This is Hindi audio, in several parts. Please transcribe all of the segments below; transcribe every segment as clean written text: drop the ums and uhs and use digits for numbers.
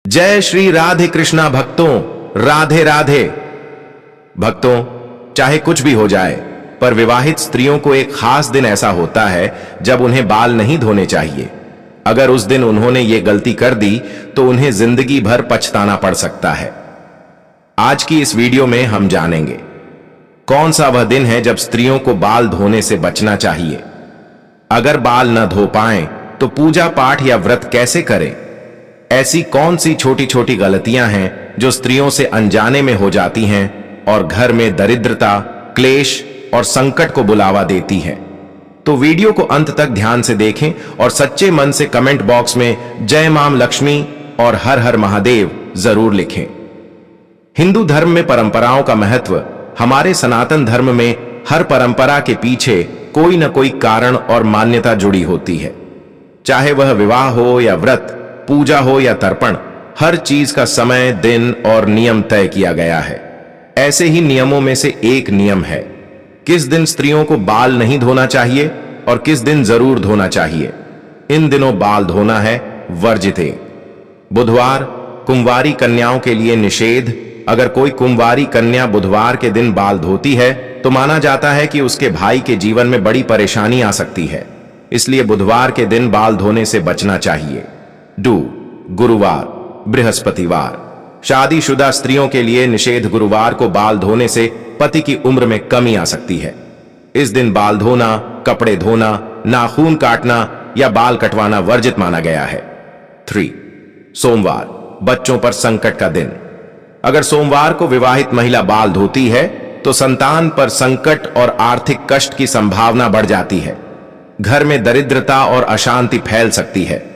जय श्री राधे कृष्णा भक्तों, राधे राधे। भक्तों, चाहे कुछ भी हो जाए, पर विवाहित स्त्रियों को एक खास दिन ऐसा होता है जब उन्हें बाल नहीं धोने चाहिए। अगर उस दिन उन्होंने ये गलती कर दी तो उन्हें जिंदगी भर पछताना पड़ सकता है। आज की इस वीडियो में हम जानेंगे कौन सा वह दिन है जब स्त्रियों को बाल धोने से बचना चाहिए। अगर बाल न धो पाएं तो पूजा पाठ या व्रत कैसे करें। ऐसी कौन सी छोटी छोटी गलतियां हैं जो स्त्रियों से अनजाने में हो जाती हैं और घर में दरिद्रता, क्लेश और संकट को बुलावा देती हैं। तो वीडियो को अंत तक ध्यान से देखें और सच्चे मन से कमेंट बॉक्स में जय मां लक्ष्मी और हर हर महादेव जरूर लिखें। हिंदू धर्म में परंपराओं का महत्व। हमारे सनातन धर्म में हर परंपरा के पीछे कोई न कोई कारण और मान्यता जुड़ी होती है। चाहे वह विवाह हो या व्रत, पूजा हो या तर्पण, हर चीज का समय, दिन और नियम तय किया गया है। ऐसे ही नियमों में से एक नियम है किस दिन स्त्रियों को बाल नहीं धोना चाहिए और किस दिन जरूर धोना चाहिए। इन दिनों बाल धोना है वर्जित। बुधवार, कुंवारी कन्याओं के लिए निषेध। अगर कोई कुंवारी कन्या बुधवार के दिन बाल धोती है तो माना जाता है कि उसके भाई के जीवन में बड़ी परेशानी आ सकती है, इसलिए बुधवार के दिन बाल धोने से बचना चाहिए। गुरुवार, बृहस्पतिवार। शादीशुदा स्त्रियों के लिए निषेध। गुरुवार को बाल धोने से पति की उम्र में कमी आ सकती है। इस दिन बाल धोना, कपड़े धोना, नाखून काटना या बाल कटवाना वर्जित माना गया है। 3. सोमवार, बच्चों पर संकट का दिन। अगर सोमवार को विवाहित महिला बाल धोती है तो संतान पर संकट और आर्थिक कष्ट की संभावना बढ़ जाती है। घर में दरिद्रता और अशांति फैल सकती है।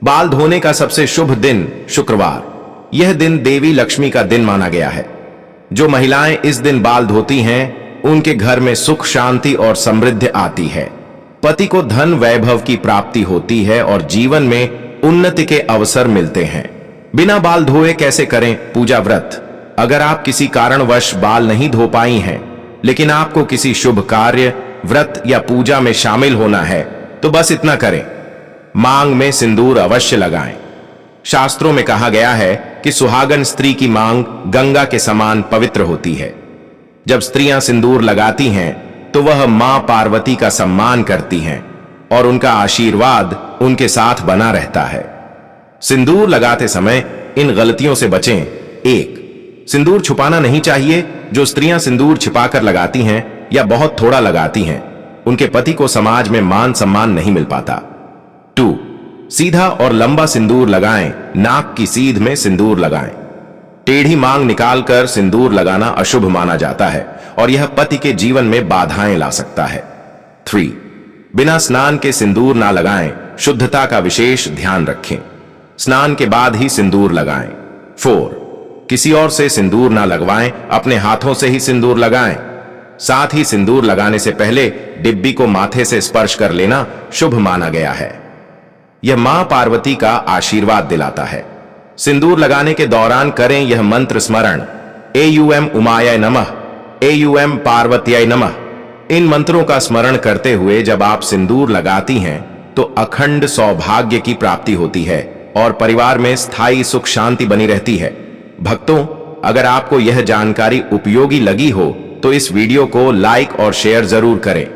बाल धोने का सबसे शुभ दिन शुक्रवार। यह दिन देवी लक्ष्मी का दिन माना गया है। जो महिलाएं इस दिन बाल धोती हैं उनके घर में सुख, शांति और समृद्धि आती है। पति को धन वैभव की प्राप्ति होती है और जीवन में उन्नति के अवसर मिलते हैं। बिना बाल धोए कैसे करें पूजा व्रत। अगर आप किसी कारणवश बाल नहीं धो पाई हैं लेकिन आपको किसी शुभ कार्य, व्रत या पूजा में शामिल होना है तो बस इतना करें, मांग में सिंदूर अवश्य लगाएं। शास्त्रों में कहा गया है कि सुहागन स्त्री की मांग गंगा के समान पवित्र होती है। जब स्त्रियां सिंदूर लगाती हैं तो वह मां पार्वती का सम्मान करती हैं और उनका आशीर्वाद उनके साथ बना रहता है। सिंदूर लगाते समय इन गलतियों से बचें। 1. सिंदूर छुपाना नहीं चाहिए। जो स्त्रियां सिंदूर छिपाकर लगाती हैं या बहुत थोड़ा लगाती हैं उनके पति को समाज में मान सम्मान नहीं मिल पाता। 2. सीधा और लंबा सिंदूर लगाएं। नाक की सीध में सिंदूर लगाएं। टेढ़ी मांग निकालकर सिंदूर लगाना अशुभ माना जाता है और यह पति के जीवन में बाधाएं ला सकता है। 3. बिना स्नान के सिंदूर ना लगाएं। शुद्धता का विशेष ध्यान रखें। स्नान के बाद ही सिंदूर लगाएं। 4. किसी और से सिंदूर ना लगवाएं, अपने हाथों से ही सिंदूर लगाएं। साथ ही सिंदूर लगाने से पहले डिब्बी को माथे से स्पर्श कर लेना शुभ माना गया है। यह मां पार्वती का आशीर्वाद दिलाता है। सिंदूर लगाने के दौरान करें यह मंत्र स्मरण। एयूएम उमाय नमः, एयूएम पार्वत्याय नमः। इन मंत्रों का स्मरण करते हुए जब आप सिंदूर लगाती हैं तो अखंड सौभाग्य की प्राप्ति होती है और परिवार में स्थायी सुख शांति बनी रहती है। भक्तों, अगर आपको यह जानकारी उपयोगी लगी हो तो इस वीडियो को लाइक और शेयर जरूर करें।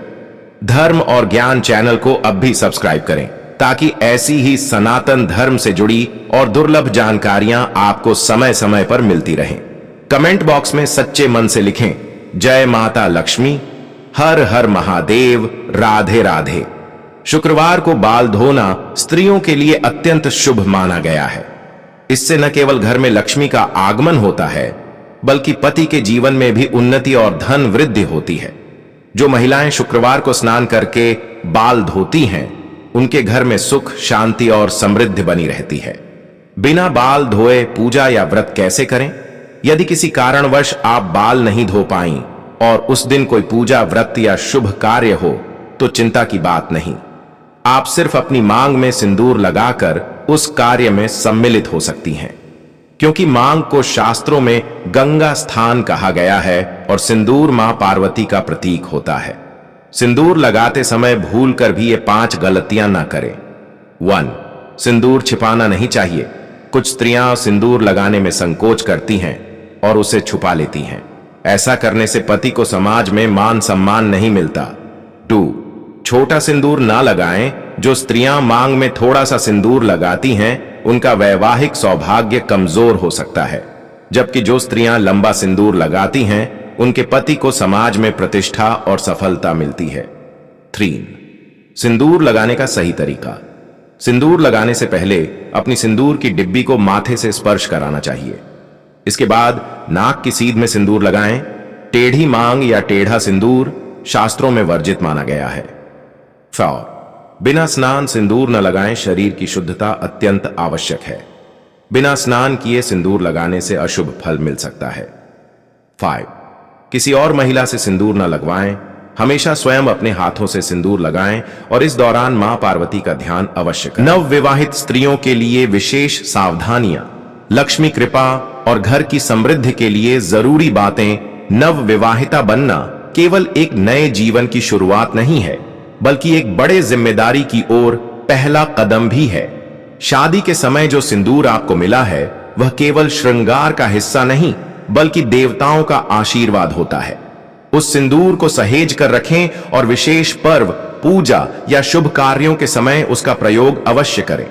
धर्म और ज्ञान चैनल को अब भी सब्सक्राइब करें ताकि ऐसी ही सनातन धर्म से जुड़ी और दुर्लभ जानकारियां आपको समय समय पर मिलती रहें। कमेंट बॉक्स में सच्चे मन से लिखें जय माता लक्ष्मी, हर हर महादेव, राधे राधे। शुक्रवार को बाल धोना स्त्रियों के लिए अत्यंत शुभ माना गया है। इससे न केवल घर में लक्ष्मी का आगमन होता है बल्कि पति के जीवन में भी उन्नति और धन वृद्धि होती है। जो महिलाएं शुक्रवार को स्नान करके बाल धोती हैं उनके घर में सुख, शांति और समृद्धि बनी रहती है। बिना बाल धोए पूजा या व्रत कैसे करें। यदि किसी कारणवश आप बाल नहीं धो पाई और उस दिन कोई पूजा, व्रत या शुभ कार्य हो तो चिंता की बात नहीं। आप सिर्फ अपनी मांग में सिंदूर लगाकर उस कार्य में सम्मिलित हो सकती हैं, क्योंकि मांग को शास्त्रों में गंगा स्थान कहा गया है और सिंदूर मां पार्वती का प्रतीक होता है। सिंदूर लगाते समय भूलकर भी ये 5 गलतियां ना करें। 1. सिंदूर छिपाना नहीं चाहिए। कुछ स्त्रियां सिंदूर लगाने में संकोच करती हैं और उसे छुपा लेती हैं। ऐसा करने से पति को समाज में मान सम्मान नहीं मिलता। 2. छोटा सिंदूर ना लगाएं। जो स्त्रियां मांग में थोड़ा सा सिंदूर लगाती हैं, उनका वैवाहिक सौभाग्य कमजोर हो सकता है, जबकि जो स्त्रियां लंबा सिंदूर लगाती हैं, उनके पति को समाज में प्रतिष्ठा और सफलता मिलती है। 3. सिंदूर लगाने का सही तरीका। सिंदूर लगाने से पहले अपनी सिंदूर की डिब्बी को माथे से स्पर्श कराना चाहिए। इसके बाद नाक की सीध में सिंदूर लगाएं। टेढ़ी मांग या टेढ़ा सिंदूर शास्त्रों में वर्जित माना गया है। 4. बिना स्नान सिंदूर न लगाएं। शरीर की शुद्धता अत्यंत आवश्यक है। बिना स्नान किए सिंदूर लगाने से अशुभ फल मिल सकता है। 5. किसी और महिला से सिंदूर न लगवाएं। हमेशा स्वयं अपने हाथों से सिंदूर लगाएं और इस दौरान मां पार्वती का ध्यान अवश्य करें। नवविवाहित स्त्रियों के लिए विशेष सावधानियां। लक्ष्मी कृपा और घर की समृद्धि के लिए जरूरी बातें। नवविवाहिता बनना केवल एक नए जीवन की शुरुआत नहीं है, बल्कि एक बड़े जिम्मेदारी की ओर पहला कदम भी है। शादी के समय जो सिंदूर आपको मिला है, वह केवल श्रृंगार का हिस्सा नहीं, बल्कि देवताओं का आशीर्वाद होता है। उस सिंदूर को सहेज कर रखें और विशेष पर्व, पूजा या शुभ कार्यों के समय उसका प्रयोग अवश्य करें।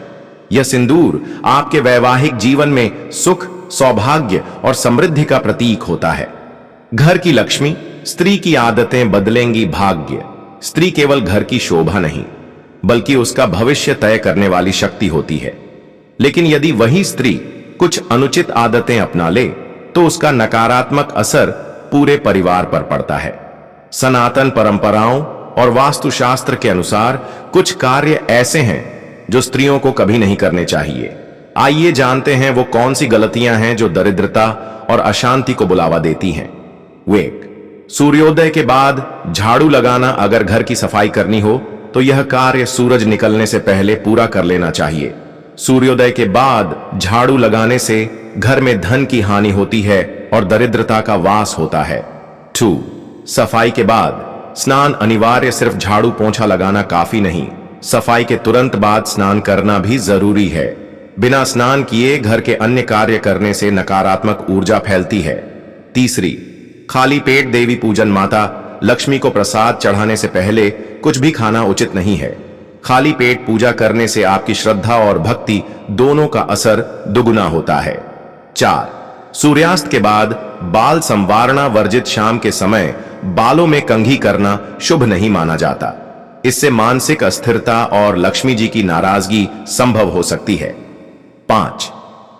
यह सिंदूर आपके वैवाहिक जीवन में सुख, सौभाग्य और समृद्धि का प्रतीक होता है। घर की लक्ष्मी, स्त्री की आदतें बदलेंगी भाग्य। स्त्री केवल घर की शोभा नहीं, बल्कि उसका भविष्य तय करने वाली शक्ति होती है। लेकिन यदि वही स्त्री कुछ अनुचित आदतें अपना ले, तो उसका नकारात्मक असर पूरे परिवार पर पड़ता है। सनातन परंपराओं और वास्तुशास्त्र के अनुसार कुछ कार्य ऐसे हैं जो स्त्रियों को कभी नहीं करने चाहिए। आइए जानते हैं वो कौन सी गलतियां हैं जो दरिद्रता और अशांति को बुलावा देती हैं। 1. सूर्योदय के बाद झाड़ू लगाना। अगर घर की सफाई करनी हो तो यह कार्य सूरज निकलने से पहले पूरा कर लेना चाहिए। सूर्योदय के बाद झाड़ू लगाने से घर में धन की हानि होती है और दरिद्रता का वास होता है। 2. सफाई के बाद स्नान अनिवार्य। सिर्फ झाड़ू पोंछा लगाना काफी नहीं, सफाई के तुरंत बाद स्नान करना भी जरूरी है। बिना स्नान किए घर के अन्य कार्य करने से नकारात्मक ऊर्जा फैलती है। 3. खाली पेट देवी पूजन। माता लक्ष्मी को प्रसाद चढ़ाने से पहले कुछ भी खाना उचित नहीं है। खाली पेट पूजा करने से आपकी श्रद्धा और भक्ति दोनों का असर दुगुना होता है। 4. सूर्यास्त के बाद बाल संवारना वर्जित। शाम के समय बालों में कंघी करना शुभ नहीं माना जाता। इससे मानसिक अस्थिरता और लक्ष्मी जी की नाराजगी संभव हो सकती है। 5.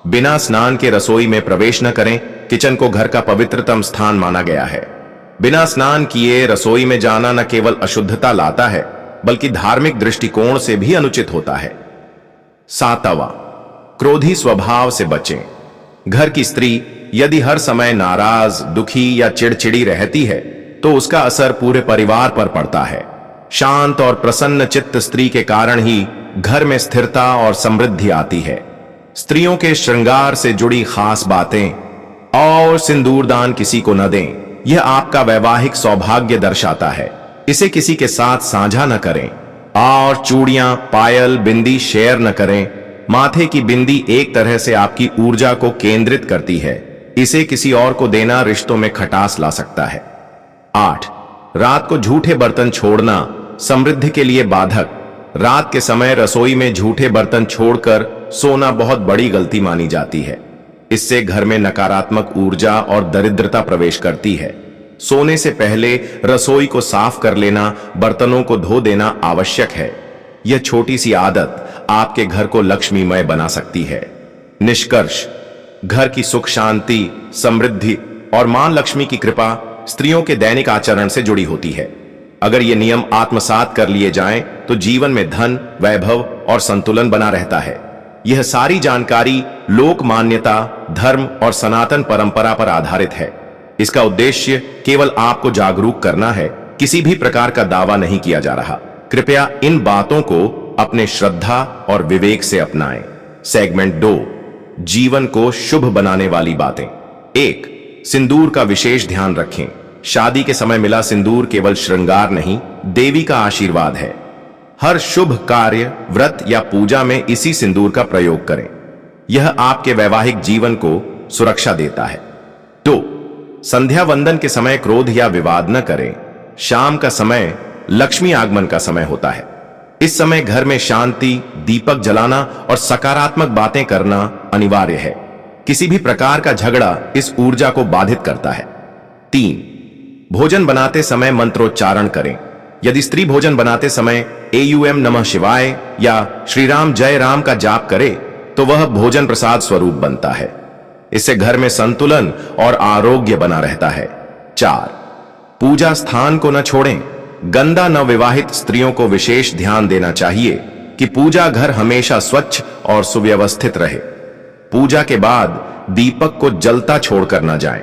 बिना स्नान के रसोई में प्रवेश न करें। किचन को घर का पवित्रतम स्थान माना गया है। बिना स्नान किए रसोई में जाना न केवल अशुद्धता लाता है, बल्कि धार्मिक दृष्टिकोण से भी अनुचित होता है। 7. क्रोधी स्वभाव से बचें। घर की स्त्री यदि हर समय नाराज, दुखी या चिड़चिड़ी रहती है, तो उसका असर पूरे परिवार पर पड़ता है। शांत और प्रसन्न चित्त स्त्री के कारण ही घर में स्थिरता और समृद्धि आती है। स्त्रियों के श्रृंगार से जुड़ी खास बातें। और सिंदूरदान किसी को न दें। यह आपका वैवाहिक सौभाग्य दर्शाता है। इसे किसी के साथ साझा न करें। और चूड़ियां, पायल, बिंदी शेयर न करें। माथे की बिंदी एक तरह से आपकी ऊर्जा को केंद्रित करती है। इसे किसी और को देना रिश्तों में खटास ला सकता है। 8. रात को झूठे बर्तन छोड़ना समृद्धि के लिए बाधक। रात के समय रसोई में झूठे बर्तन छोड़कर सोना बहुत बड़ी गलती मानी जाती है। इससे घर में नकारात्मक ऊर्जा और दरिद्रता प्रवेश करती है। सोने से पहले रसोई को साफ कर लेना, बर्तनों को धो देना आवश्यक है। यह छोटी सी आदत आपके घर को लक्ष्मीमय बना सकती है। निष्कर्ष, घर की सुख शांति, समृद्धि और मां लक्ष्मी की कृपा स्त्रियों के दैनिक आचरण से जुड़ी होती है। अगर ये नियम आत्मसात कर लिए जाएं, तो जीवन में धन, वैभव और संतुलन बना रहता है। यह सारी जानकारी लोक मान्यता, धर्म और सनातन परंपरा पर आधारित है। इसका उद्देश्य केवल आपको जागरूक करना है, किसी भी प्रकार का दावा नहीं किया जा रहा। कृपया इन बातों को अपने श्रद्धा और विवेक से अपनाएं। सेगमेंट 2, जीवन को शुभ बनाने वाली बातें। 1. सिंदूर का विशेष ध्यान रखें। शादी के समय मिला सिंदूर केवल श्रृंगार नहीं, देवी का आशीर्वाद है। हर शुभ कार्य, व्रत या पूजा में इसी सिंदूर का प्रयोग करें। यह आपके वैवाहिक जीवन को सुरक्षा देता है। 2. संध्या वंदन के समय क्रोध या विवाद न करें। शाम का समय लक्ष्मी आगमन का समय होता है। इस समय घर में शांति, दीपक जलाना और सकारात्मक बातें करना अनिवार्य है। किसी भी प्रकार का झगड़ा इस ऊर्जा को बाधित करता है। 3. भोजन बनाते समय मंत्रोच्चारण करें। यदि स्त्री भोजन बनाते समय एयूएम नमः शिवाय या श्री राम जय राम का जाप करे तो वह भोजन प्रसाद स्वरूप बनता है। इससे घर में संतुलन और आरोग्य बना रहता है। 4. पूजा स्थान को न छोड़ें। गंदा नवविवाहित स्त्रियों को विशेष ध्यान देना चाहिए कि पूजा घर हमेशा स्वच्छ और सुव्यवस्थित रहे। पूजा के बाद दीपक को जलता छोड़कर न जाएं।